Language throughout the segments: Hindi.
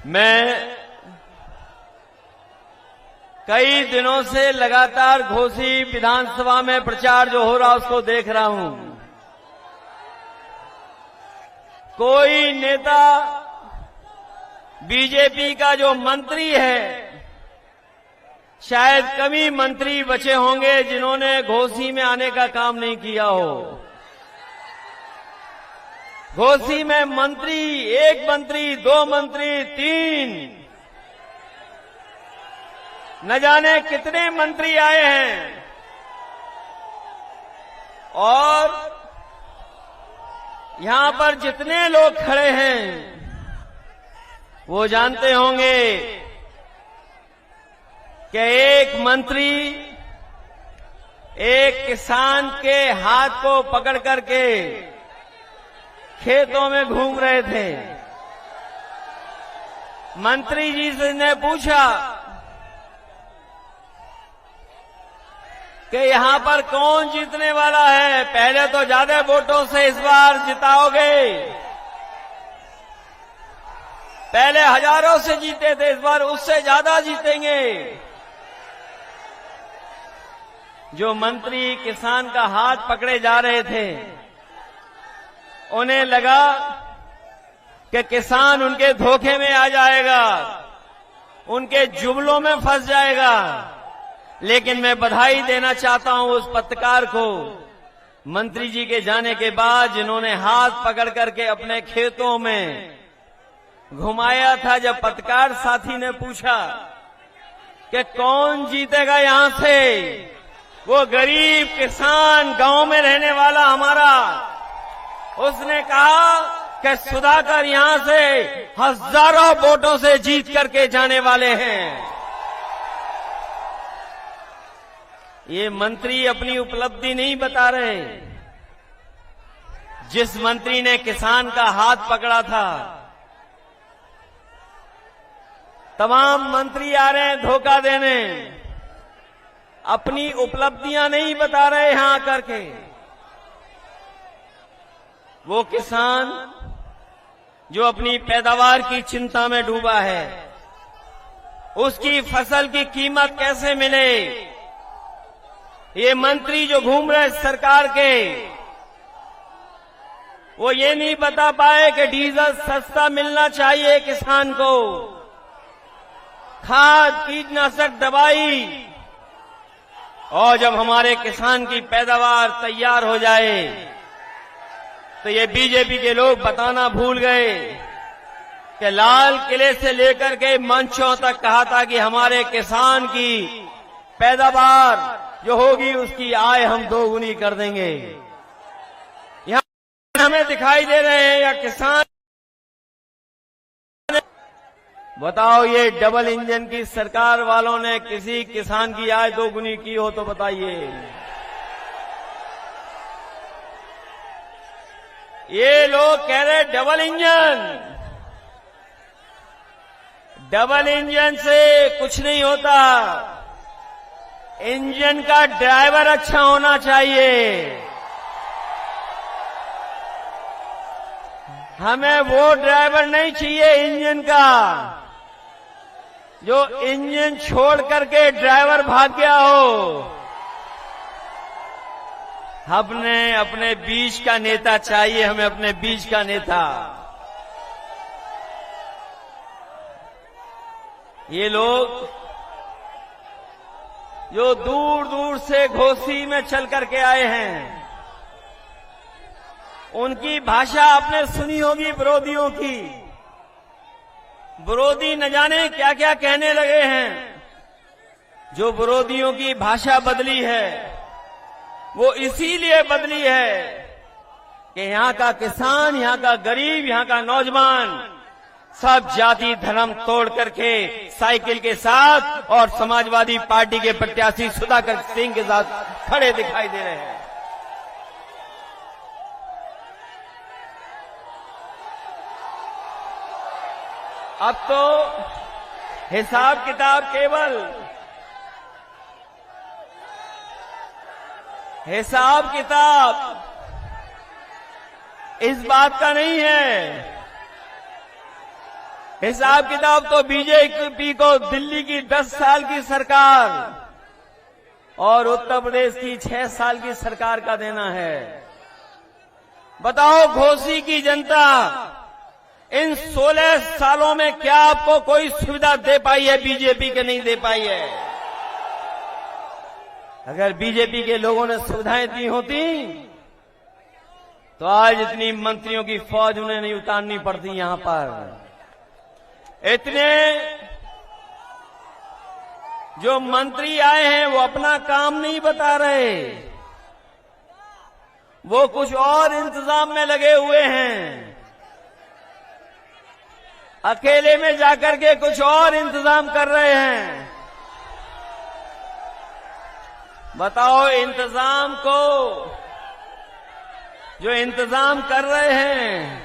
मैं कई दिनों से लगातार घोसी विधानसभा में प्रचार जो हो रहा उसको देख रहा हूं। कोई नेता बीजेपी का जो मंत्री है, शायद कम ही मंत्री बचे होंगे जिन्होंने घोसी में आने का काम नहीं किया हो। घोसी में मंत्री, एक मंत्री, दो मंत्री, तीन, न जाने कितने मंत्री आए हैं और यहां पर जितने लोग खड़े हैं वो जानते होंगे कि एक मंत्री एक किसान के हाथ को पकड़ करके खेतों में घूम रहे थे। मंत्री जी से ने पूछा कि यहां पर कौन जीतने वाला है, पहले तो ज्यादा वोटों से इस बार जिताओगे, पहले हजारों से जीते थे, इस बार उससे ज्यादा जीतेंगे। जो मंत्री किसान का हाथ पकड़े जा रहे थे उन्हें लगा कि किसान उनके धोखे में आ जाएगा, उनके जुमलों में फंस जाएगा। लेकिन मैं बधाई देना चाहता हूं उस पत्रकार को, मंत्री जी के जाने के बाद, जिन्होंने हाथ पकड़ करके अपने खेतों में घुमाया था। जब पत्रकार साथी ने पूछा कि कौन जीतेगा यहां से, वो गरीब किसान गांव में रहने वाला हमारा, उसने कहा कि सुधाकर यहां से हजारों वोटों से जीत करके जाने वाले हैं। ये मंत्री अपनी उपलब्धि नहीं बता रहे। जिस मंत्री ने किसान का हाथ पकड़ा था, तमाम मंत्री आ रहे हैं धोखा देने, अपनी उपलब्धियां नहीं बता रहे यहां आकर के। वो किसान जो अपनी पैदावार की चिंता में डूबा है, उसकी फसल की कीमत कैसे मिले, ये मंत्री जो घूम रहे सरकार के, वो ये नहीं बता पाए कि डीजल सस्ता मिलना चाहिए किसान को, खाद कीटनाशक दवाई, और जब हमारे किसान की पैदावार तैयार हो जाए तो ये बीजेपी के लोग बताना भूल गए कि लाल किले से लेकर के मंचों तक कहा था कि हमारे किसान की पैदावार जो होगी उसकी आय हम दोगुनी कर देंगे। यहां हमें दिखाई दे रहे हैं या किसान, बताओ ये डबल इंजन की सरकार वालों ने किसी किसान की आय दोगुनी की हो तो बताइए। ये लोग कह रहे डबल इंजन से कुछ नहीं होता, इंजन का ड्राइवर अच्छा होना चाहिए। हमें वो ड्राइवर नहीं चाहिए इंजन का जो इंजन छोड़ करके ड्राइवर भाग गया हो। हमने अपने बीच का नेता चाहिए, हमें अपने बीच का नेता। ये लोग जो दूर दूर से घोसी में चल करके आए हैं, उनकी भाषा आपने सुनी होगी विरोधियों की। विरोधी न जाने क्या क्या कहने लगे हैं। जो विरोधियों की भाषा बदली है वो इसीलिए बदली है कि यहां का किसान, यहां का गरीब, यहां का नौजवान सब जाति धर्म तोड़ करके साइकिल के साथ और समाजवादी पार्टी के प्रत्याशी सुधाकर सिंह के साथ खड़े दिखाई दे रहे हैं। अब तो हिसाब किताब केवल हिसाब किताब इस बात का नहीं है, हिसाब किताब तो बीजेपी को दिल्ली की 10 साल की सरकार और उत्तर प्रदेश की 6 साल की सरकार का देना है। बताओ घोसी की जनता इन 16 सालों में क्या आपको कोई सुविधा दे पाई है? बीजेपी के नहीं दे पाई है। अगर बीजेपी के लोगों ने सुविधाएं दी होती तो आज इतनी मंत्रियों की फौज उन्हें नहीं उतारनी पड़ती। यहां पर इतने जो मंत्री आए हैं वो अपना काम नहीं बता रहे, वो कुछ और इंतजाम में लगे हुए हैं। अकेले में जाकर के कुछ और इंतजाम कर रहे हैं। बताओ इंतजाम को जो इंतजाम कर रहे हैं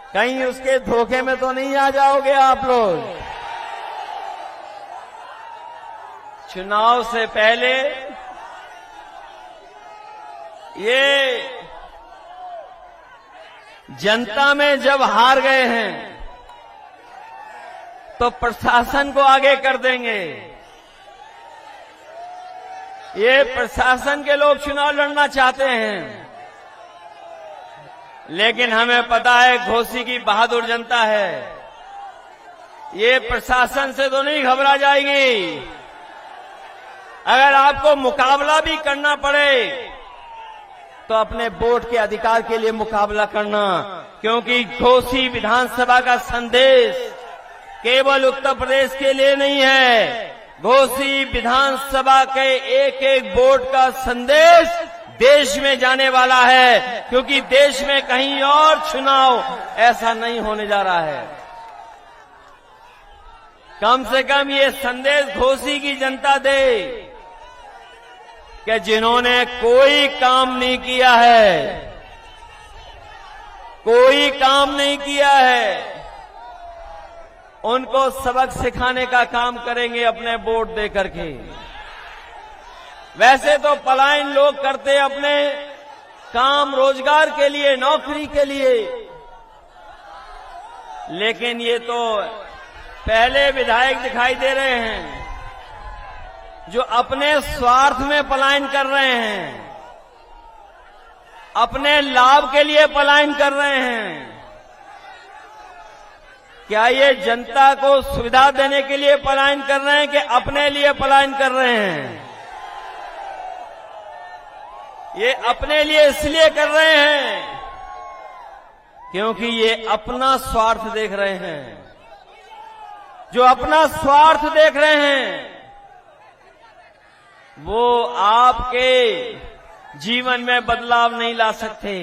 कहीं उसके धोखे में तो नहीं आ जाओगे आप लोग? चुनाव से पहले ये जनता में जब हार गए हैं तो प्रशासन को आगे कर देंगे। ये प्रशासन के लोग चुनाव लड़ना चाहते हैं, लेकिन हमें पता है घोसी की बहादुर जनता है, ये प्रशासन से तो नहीं घबरा जाएगी। अगर आपको मुकाबला भी करना पड़े तो अपने वोट के अधिकार के लिए मुकाबला करना, क्योंकि घोसी विधानसभा का संदेश केवल उत्तर प्रदेश के लिए नहीं है। घोसी विधानसभा के एक एक वोट का संदेश देश में जाने वाला है, क्योंकि देश में कहीं और चुनाव ऐसा नहीं होने जा रहा है। कम से कम ये संदेश घोसी की जनता दे कि जिन्होंने कोई काम नहीं किया है, कोई काम नहीं किया है, उनको सबक सिखाने का काम करेंगे अपने वोट दे करके। वैसे तो पलायन लोग करते अपने काम रोजगार के लिए, नौकरी के लिए, लेकिन ये तो पहले विधायक दिखाई दे रहे हैं जो अपने स्वार्थ में पलायन कर रहे हैं, अपने लाभ के लिए पलायन कर रहे हैं। क्या ये जनता को सुविधा देने के लिए पलायन कर रहे हैं कि अपने लिए पलायन कर रहे हैं? ये अपने लिए इसलिए कर रहे हैं क्योंकि ये अपना स्वार्थ देख रहे हैं। जो अपना स्वार्थ देख रहे हैं वो आपके जीवन में बदलाव नहीं ला सकते।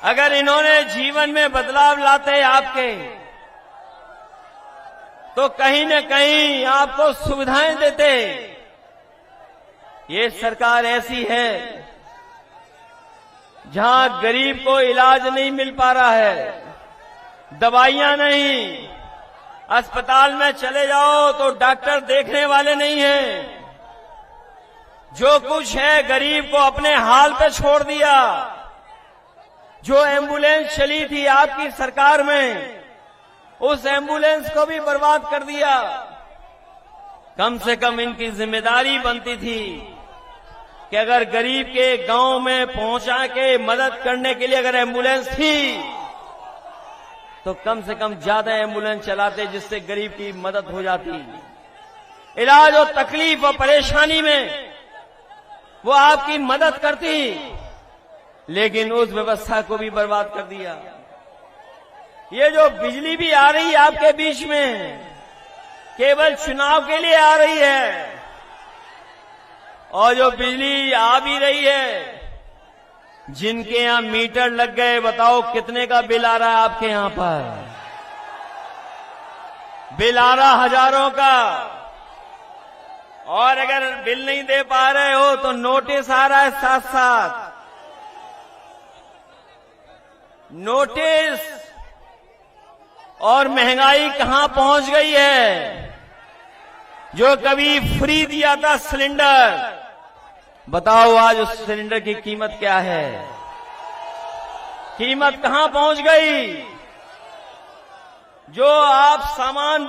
अगर इन्होंने जीवन में बदलाव लाते आपके, तो कहीं न कहीं आपको सुविधाएं देते। ये सरकार ऐसी है जहां गरीब को इलाज नहीं मिल पा रहा है, दवाइयां नहीं, अस्पताल में चले जाओ तो डॉक्टर देखने वाले नहीं हैं। जो कुछ है गरीब को अपने हाल पे छोड़ दिया। जो एम्बुलेंस चली थी आपकी सरकार में, उस एम्बुलेंस को भी बर्बाद कर दिया। कम से कम इनकी जिम्मेदारी बनती थी कि अगर गरीब के गांव में पहुंचा के मदद करने के लिए अगर एम्बुलेंस थी तो कम से कम ज्यादा एम्बुलेंस चलाते, जिससे गरीब की मदद हो जाती। इलाज और तकलीफ और परेशानी में वो आपकी मदद करती, लेकिन उस व्यवस्था को भी बर्बाद कर दिया। ये जो बिजली भी आ रही है आपके बीच में, केवल चुनाव के लिए आ रही है। और जो बिजली आ भी रही है, जिनके यहां मीटर लग गए, बताओ कितने का बिल आ रहा है आपके यहां पर? बिल आ रहा हजारों का। और अगर बिल नहीं दे पा रहे हो तो नोटिस आ रहा है साथ साथ। नोटिस और महंगाई कहां पहुंच गई है? जो कभी फ्री दिया था सिलेंडर, बताओ आज उस सिलेंडर की कीमत क्या है? कीमत कहां पहुंच गई? जो आप सामान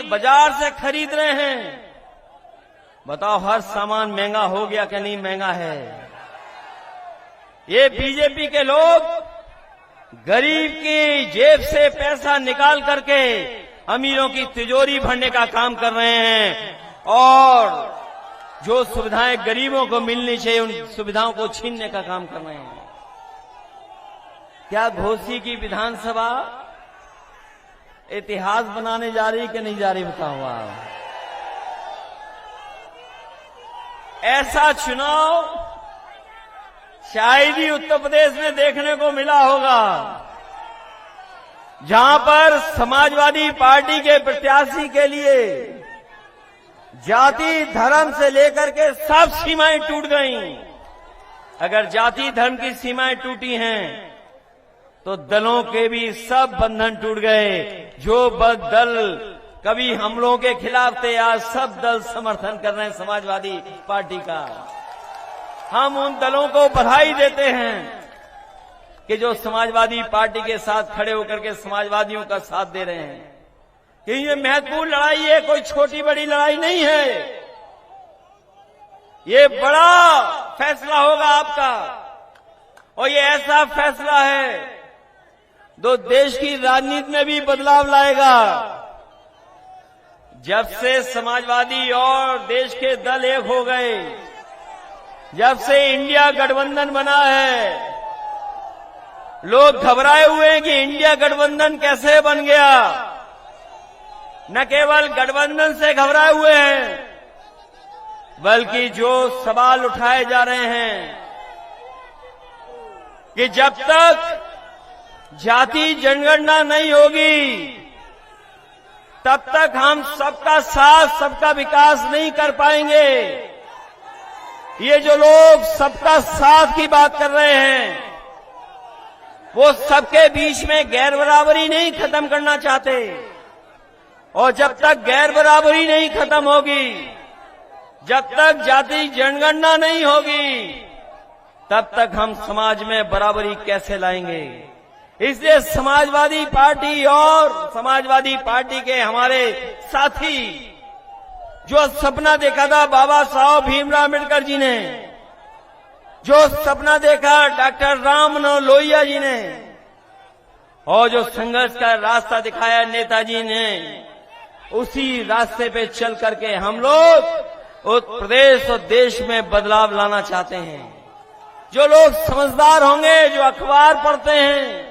बाजार से खरीद रहे हैं, बताओ हर सामान महंगा हो गया कि नहीं महंगा है? ये बीजेपी के लोग गरीब की जेब से पैसा निकाल करके अमीरों की तिजोरी भरने का काम कर रहे हैं और जो सुविधाएं गरीबों को मिलनी चाहिए उन सुविधाओं को छीनने का काम कर रहे हैं। क्या घोसी की विधानसभा इतिहास बनाने जा रही कि नहीं जा रही, बताओ आप? ऐसा चुनाव शायद ही उत्तर प्रदेश में देखने को मिला होगा, जहां पर समाजवादी पार्टी के प्रत्याशी के लिए जाति धर्म से लेकर के सब सीमाएं टूट गईं। अगर जाति धर्म की सीमाएं टूटी हैं तो दलों के भी सब बंधन टूट गए। जो दल कभी हमलों के खिलाफ थे, आज सब दल समर्थन कर रहे हैं समाजवादी पार्टी का। हम उन दलों को बधाई देते हैं कि जो समाजवादी पार्टी के साथ खड़े होकर के समाजवादियों का साथ दे रहे हैं। कि ये महत्वपूर्ण लड़ाई है, कोई छोटी बड़ी लड़ाई नहीं है। ये बड़ा फैसला होगा आपका और ये ऐसा फैसला है जो देश की राजनीति में भी बदलाव लाएगा। जब से समाजवादी और देश के दल एक हो गए, जब से इंडिया गठबंधन बना है, लोग घबराए हुए हैं कि इंडिया गठबंधन कैसे बन गया। न केवल गठबंधन से घबराए हुए हैं, बल्कि जो सवाल उठाए जा रहे हैं कि जब तक जाति जनगणना नहीं होगी तब तक हम सबका साथ सबका विकास नहीं कर पाएंगे। ये जो लोग सबका साथ की बात कर रहे हैं वो सबके बीच में गैर बराबरी नहीं खत्म करना चाहते, और जब तक गैर बराबरी नहीं खत्म होगी, जब तक जाति जनगणना नहीं होगी, तब तक हम समाज में बराबरी कैसे लाएंगे। इसलिए समाजवादी पार्टी और समाजवादी पार्टी के हमारे साथी जो सपना देखा था बाबा साहब भीमराव अम्बेडकर जी ने, जो सपना देखा डॉक्टर राम मनोहर लोहिया जी ने, और जो संघर्ष का रास्ता दिखाया नेताजी ने, उसी रास्ते पे चल करके हम लोग उत्तर प्रदेश और देश में बदलाव लाना चाहते हैं। जो लोग समझदार होंगे, जो अखबार पढ़ते हैं,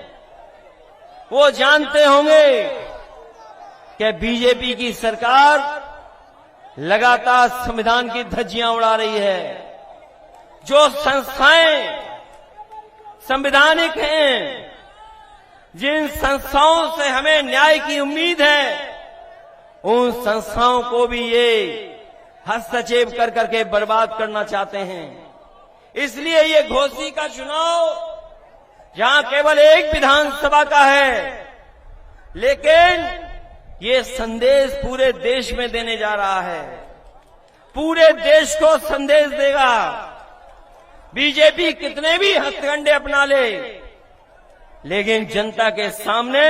वो जानते होंगे कि बीजेपी की सरकार लगातार संविधान की धज्जियां उड़ा रही है। जो संस्थाएं संवैधानिक हैं, जिन संस्थाओं से हमें न्याय की उम्मीद है, उन संस्थाओं को भी ये हस्तक्षेप कर करके बर्बाद करना चाहते हैं। इसलिए ये घोसी का चुनाव जहां केवल एक विधानसभा का है, लेकिन ये संदेश पूरे देश में देने जा रहा है, पूरे देश को संदेश देगा। बीजेपी कितने भी हथकंडे अपना ले, लेकिन जनता के सामने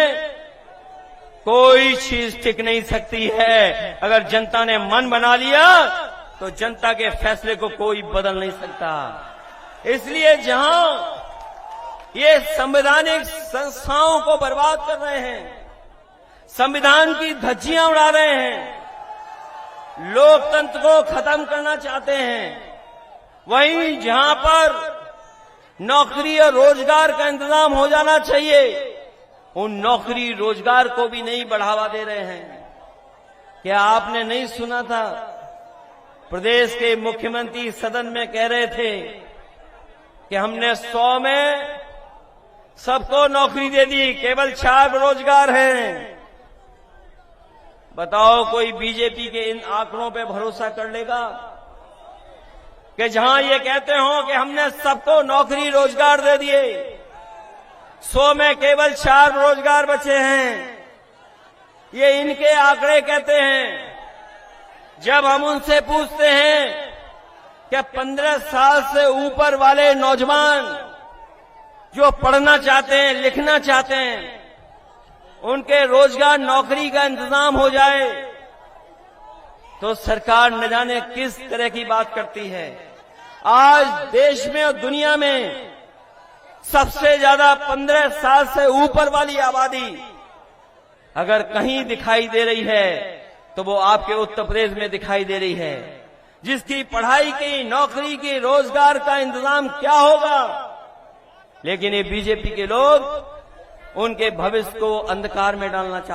कोई चीज टिक नहीं सकती है। अगर जनता ने मन बना लिया तो जनता के फैसले को कोई बदल नहीं सकता। इसलिए जहां ये संवैधानिक संस्थाओं को बर्बाद कर रहे हैं, संविधान की धज्जियां उड़ा रहे हैं, लोकतंत्र को खत्म करना चाहते हैं, वहीं जहां पर नौकरी और रोजगार का इंतजाम हो जाना चाहिए, उन नौकरी रोजगार को भी नहीं बढ़ावा दे रहे हैं। क्या आपने नहीं सुना था प्रदेश के मुख्यमंत्री सदन में कह रहे थे कि हमने 100 में सबको नौकरी दे दी, केवल 4 बेरोजगार हैं। बताओ कोई बीजेपी के इन आंकड़ों पे भरोसा कर लेगा कि जहां ये कहते हो कि हमने सबको नौकरी रोजगार दे दिए, 100 में केवल 4 बेरोजगार बचे हैं। ये इनके आंकड़े कहते हैं। जब हम उनसे पूछते हैं कि 15 साल से ऊपर वाले नौजवान जो पढ़ना चाहते हैं, लिखना चाहते हैं, उनके रोजगार नौकरी का इंतजाम हो जाए, तो सरकार न जाने किस तरह की बात करती है। आज देश में और दुनिया में सबसे ज्यादा 15 साल से ऊपर वाली आबादी अगर कहीं दिखाई दे रही है तो वो आपके उत्तर प्रदेश में दिखाई दे रही है, जिसकी पढ़ाई की, नौकरी की, रोजगार का इंतजाम क्या होगा। लेकिन ये बीजेपी के लोग उनके भविष्य को अंधकार में डालना चाहते हैं।